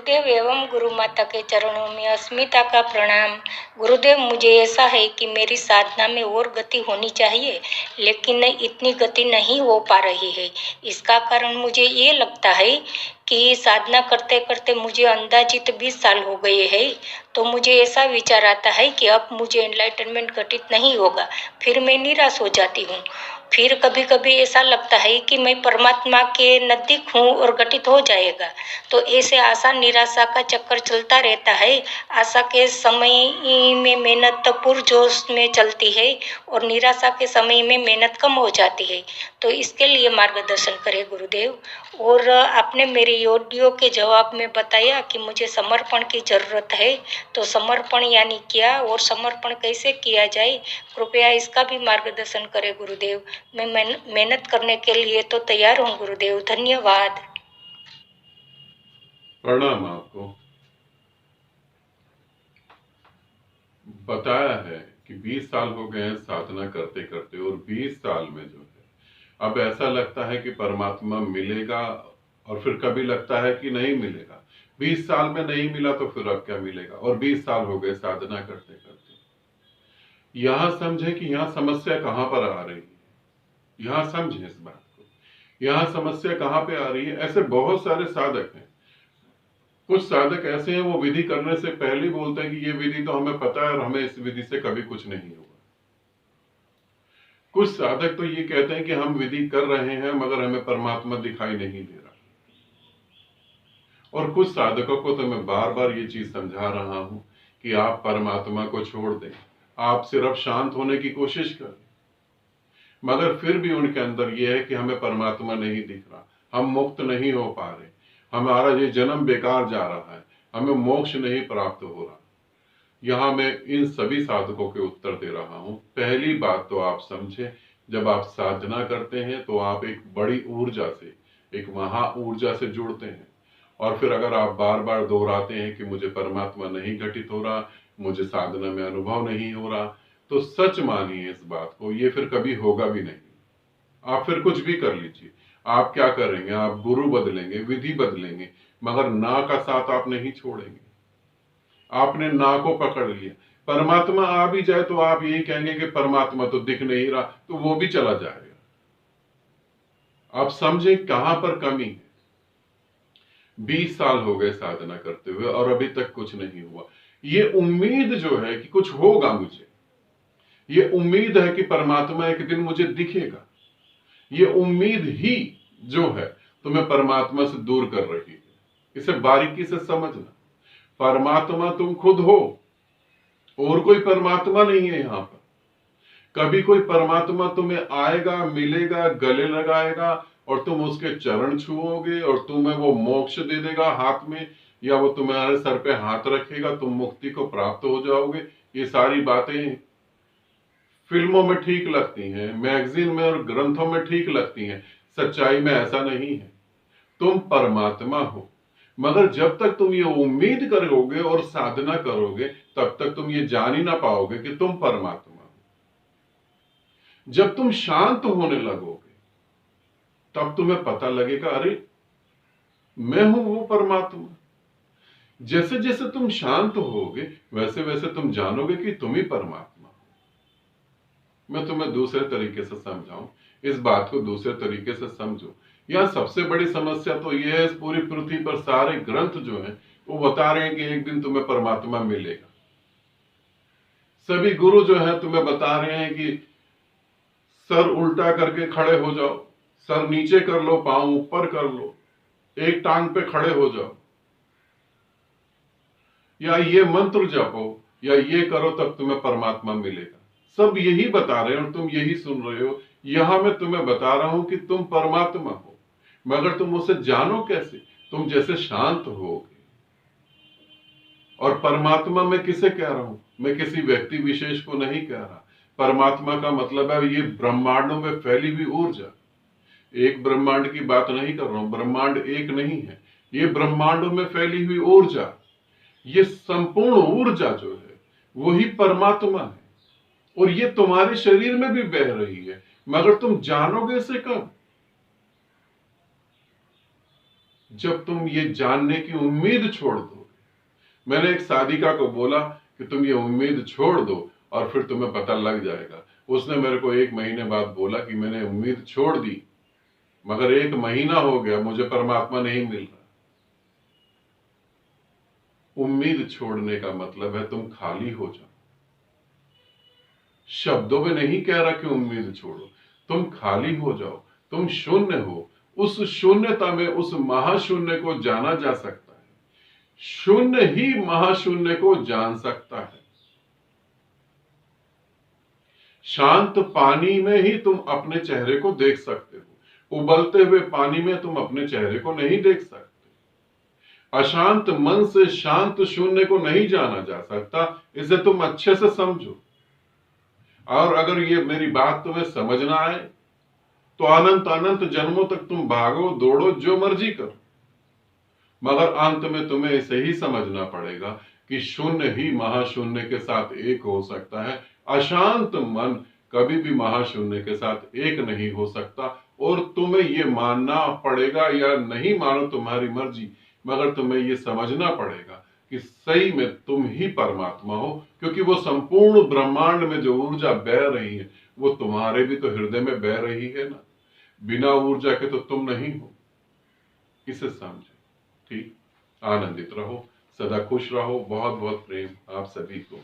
गुरुदेव एवं गुरु माता के चरणों में अस्मिता का प्रणाम। गुरुदेव, मुझे ऐसा है कि मेरी साधना में और गति होनी चाहिए, लेकिन इतनी गति नहीं हो पा रही है। इसका कारण मुझे ये लगता है कि साधना करते करते मुझे अंदाजित 20 साल हो गए हैं। तो मुझे ऐसा विचार आता है कि अब मुझे एनलाइटनमेंट घटित नहीं होगा। फिर मैं निराश हो जाती हूँ। फिर कभी कभी ऐसा लगता है कि मैं परमात्मा के नजदीक हूँ और घटित हो जाएगा। तो ऐसे आशा निराशा का चक्कर चलता रहता है। आशा के समय में मेहनत पुरजोश में चलती है और निराशा के समय में मेहनत कम हो जाती है। तो इसके लिए मार्गदर्शन करें गुरुदेव। और आपने मेरी ऑडियो के जवाब में बताया कि मुझे समर्पण की जरूरत है। तो समर्पण यानी क्या और समर्पण कैसे किया जाए, कृपया इसका भी मार्गदर्शन करें गुरुदेव। मैं मेहनत करने के लिए तो तैयार हूँ गुरुदेव। धन्यवाद। प्रणाम। आपको बताया है कि 20 साल हो गए हैं साधना करते करते, और 20 साल में जो है अब ऐसा लगता है कि परमात्मा मिलेगा, और फिर कभी लगता है कि नहीं मिलेगा। 20 साल में नहीं मिला तो फिर अब क्या मिलेगा, और 20 साल हो गए साधना करते करते। यहां समझे कि यहां समस्या कहां पर आ रही है। यहां समझे इस बात को, यहां समस्या कहां पे आ रही है। ऐसे बहुत सारे साधक हैं। कुछ साधक ऐसे हैं, वो विधि करने से पहले ही बोलते हैं कि ये विधि तो हमें पता है और हमें इस विधि से कभी कुछ नहीं होगा। कुछ साधक तो ये कहते हैं कि हम विधि कर रहे हैं मगर हमें परमात्मा दिखाई नहीं दे रहा। और कुछ साधकों को तो मैं बार बार ये चीज समझा रहा हूं कि आप परमात्मा को छोड़ दें, आप सिर्फ शांत होने की कोशिश करें। मगर फिर भी उनके अंदर यह है कि हमें परमात्मा नहीं दिख रहा, हम मुक्त नहीं हो पा रहे, हमारा ये जन्म बेकार जा रहा है, हमें मोक्ष नहीं प्राप्त हो रहा। यहां मैं इन सभी साधकों के उत्तर दे रहा हूं। पहली बात तो आप समझे, जब आप साधना करते हैं तो आप एक बड़ी ऊर्जा से, एक महा ऊर्जा से जुड़ते हैं। और फिर अगर आप बार बार दोहराते हैं कि मुझे परमात्मा नहीं घटित हो रहा, मुझे साधना में अनुभव नहीं हो रहा, तो सच मानिए इस बात को, ये फिर कभी होगा भी नहीं। आप फिर कुछ भी कर लीजिए, आप क्या करेंगे, आप गुरु बदलेंगे, विधि बदलेंगे, मगर ना का साथ आप नहीं छोड़ेंगे। आपने ना को पकड़ लिया, परमात्मा आ भी जाए तो आप यही कहेंगे कि परमात्मा तो दिख नहीं रहा, तो वो भी चला जाएगा। आप समझे कहां पर कमी है। 20 साल हो गए साधना करते हुए और अभी तक कुछ नहीं हुआ। ये उम्मीद जो है कि कुछ होगा, मुझे ये उम्मीद है कि परमात्मा एक दिन मुझे दिखेगा, ये उम्मीद ही जो है तुम्हें परमात्मा से दूर कर रही है। इसे बारीकी से समझना। परमात्मा तुम खुद हो, और कोई परमात्मा नहीं है यहां पर। कभी कोई परमात्मा तुम्हें आएगा, मिलेगा, गले लगाएगा और तुम उसके चरण छुओगे और तुम्हें वो मोक्ष दे देगा हाथ में, या वो तुम्हारे सर पे हाथ रखेगा, तुम मुक्ति को प्राप्त हो जाओगे। ये सारी बातें फिल्मों में ठीक लगती हैं, मैगजीन में और ग्रंथों में ठीक लगती हैं। सच्चाई में ऐसा नहीं है। तुम परमात्मा हो, मगर जब तक तुम ये उम्मीद करोगे और साधना करोगे, तब तक तुम ये जान ही ना पाओगे कि तुम परमात्मा हो। जब तुम शांत होने लगोगे, तब तुम्हें पता लगेगा, अरे मैं हूं वो परमात्मा। जैसे जैसे तुम शांत होगे, वैसे वैसे तुम जानोगे कि तुम ही परमात्मा हो। मैं तुम्हें दूसरे तरीके से समझाऊं, इस बात को दूसरे तरीके से समझो। यहां सबसे बड़ी समस्या तो यह है, इस पूरी पृथ्वी पर सारे ग्रंथ जो हैं वो बता रहे हैं कि एक दिन तुम्हें परमात्मा मिलेगा। सभी गुरु जो है तुम्हें बता रहे हैं कि सर उल्टा करके खड़े हो जाओ, सर नीचे कर लो, पांव ऊपर कर लो, एक टांग पे खड़े हो जाओ, या ये मंत्र जपो, या ये करो, तब तुम्हें परमात्मा मिलेगा। सब यही बता रहे हैं और तुम यही सुन रहे हो। यहां मैं तुम्हें बता रहा हूं कि तुम परमात्मा हो, मगर तुम उसे जानो कैसे? तुम जैसे शांत होगे। और परमात्मा मैं किसे कह रहा हूं? मैं किसी व्यक्ति विशेष को नहीं कह रहा। परमात्मा का मतलब है ये ब्रह्मांडों में फैली हुई ऊर्जा। एक ब्रह्मांड की बात नहीं कर रहा हूं, ब्रह्मांड एक नहीं है, ये ब्रह्मांडों में फैली हुई ऊर्जा, ये संपूर्ण ऊर्जा जो है वही परमात्मा है। और ये तुम्हारे शरीर में भी बह रही है, मगर तुम जानोगे इसे कब? जब तुम ये जानने की उम्मीद छोड़ दोगे। मैंने एक साधिका को बोला कि तुम ये उम्मीद छोड़ दो और फिर तुम्हें पता लग जाएगा। उसने मेरे को 1 महीने बाद बोला कि मैंने उम्मीद छोड़ दी, मगर 1 महीना हो गया, मुझे परमात्मा नहीं मिल रहा। उम्मीद छोड़ने का मतलब है तुम खाली हो जाओ। शब्दों में नहीं कह रहा कि उम्मीद छोड़ो, तुम खाली हो जाओ, तुम शून्य हो। उस शून्यता में उस महाशून्य को जाना जा सकता है। शून्य ही महाशून्य को जान सकता है। शांत पानी में ही तुम अपने चेहरे को देख सकते हो, उबलते हुए पानी में तुम अपने चेहरे को नहीं देख सकते। अशांत मन से शांत शून्य को नहीं जाना जा सकता, इसे तुम अच्छे से समझो। और अगर ये मेरी बात तुम्हें समझ ना आए तो अनंत अनंत जन्मों तक तुम भागो दौड़ो, जो मर्जी करो, मगर अंत में तुम्हें इसे ही समझना पड़ेगा कि शून्य ही महाशून्य के साथ एक हो सकता है। अशांत मन कभी भी महाशून्य के साथ एक नहीं हो सकता। और तुम्हें ये मानना पड़ेगा या नहीं मानो, तुम्हारी मर्जी, मगर तुम्हें ये समझना पड़ेगा कि सही में तुम ही परमात्मा हो, क्योंकि वो संपूर्ण ब्रह्मांड में जो ऊर्जा बह रही है वो तुम्हारे भी तो हृदय में बह रही है ना। बिना ऊर्जा के तो तुम नहीं हो। इसे समझे। ठीक, आनंदित रहो, सदा खुश रहो। बहुत बहुत प्रेम आप सभी को।